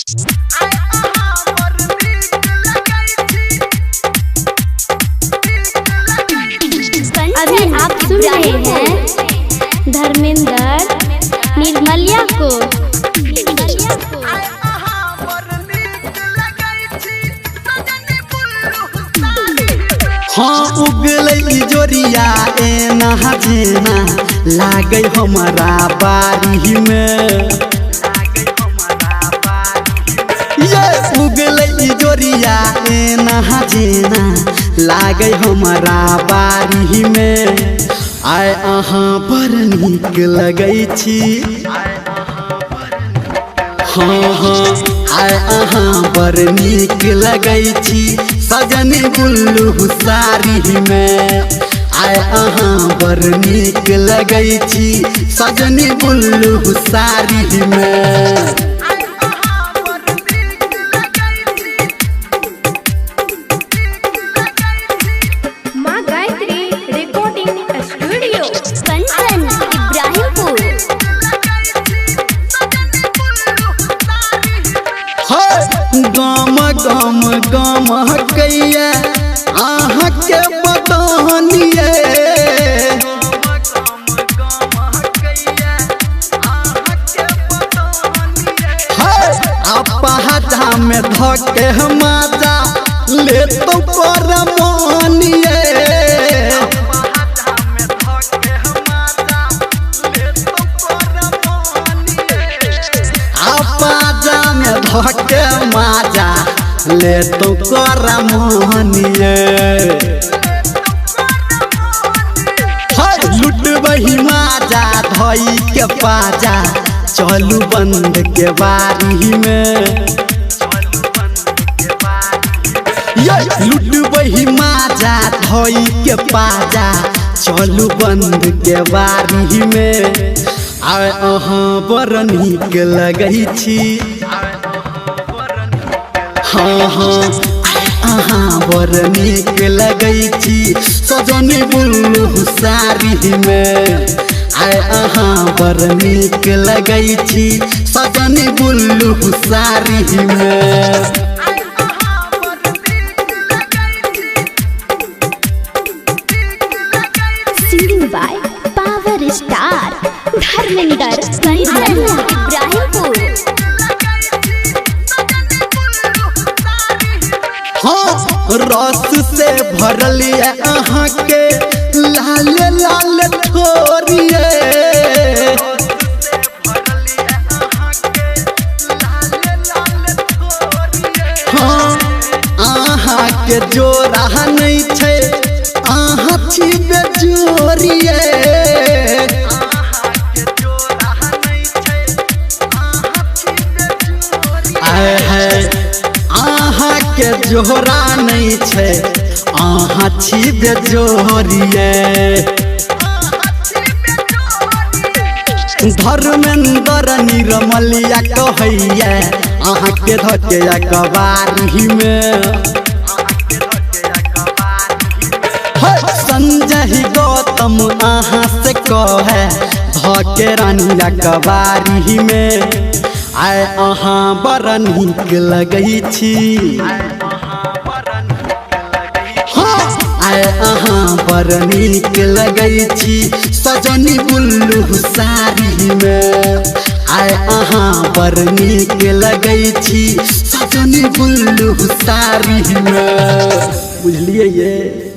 अभी आप सुन रहे हैं धर्मेंद्र निर्मलिया को। हाँ उगलै जोरिया एना जेना लागे हमारा बारी में। ये उगलै जोरिया एना जेना लागे हमारा बारी में। आय अहाँ बड़ नीक लगै छी। हाँ हाँ आय अहाँ बड़ नीक लगै छी सजनी बुल्लू साड़ी में। आय अहाँ बड़ नीक लगै छी सजनी बुल्लू साड़ी में। माँ गायत्री रिकॉर्डिंग स्टूडियो कंचन इब्राहिमपुर। गाम गाम गाम कैया अहाँ के बदनिए। अपहाजा में धके माजा ले तो पर मानिए। अपहाजा में धके माजा ले तो कर मोहनिए। लुट बही माजा धई के पाजा चलू बंद के बारी में। लुट बही माजा धई के पाजा चलू बंद के बारी में। आय अहाँ बड़ नीक लगै छी। हाँ हाँ अहाँ बड़ नीक लगै छी सजनी बुल्लू साड़ी में। आय अहाँ बड़ नीक लगै छी सजनी बुल्लू साड़ी में। Singing by power star Dharmendra Ibrahimpur. हाँ रस से भरलिए अहाँ के लाल लाल ठोरिए। हाँ अहाँ के जोड़ा नहीं छे अहाँ छी बेजोरिए। अहाँ के जोहरा नहीं छे अहाँ छी बेजोरिए। धर्मेंद्र निर्मलिया कहैया अहाँ के धके कबारी में। संजय गौतम अहाँ से कहे धके रानिया कबारी में। आय अहाँ बड़ नीक लगै छी। आय अहाँ बड़ नीक लगै छी सजनी बुल्लू साड़ी में। आय अहाँ बड़ नीक लगै छी सजनी बुल्लू साड़ी में। बुझलिए ये।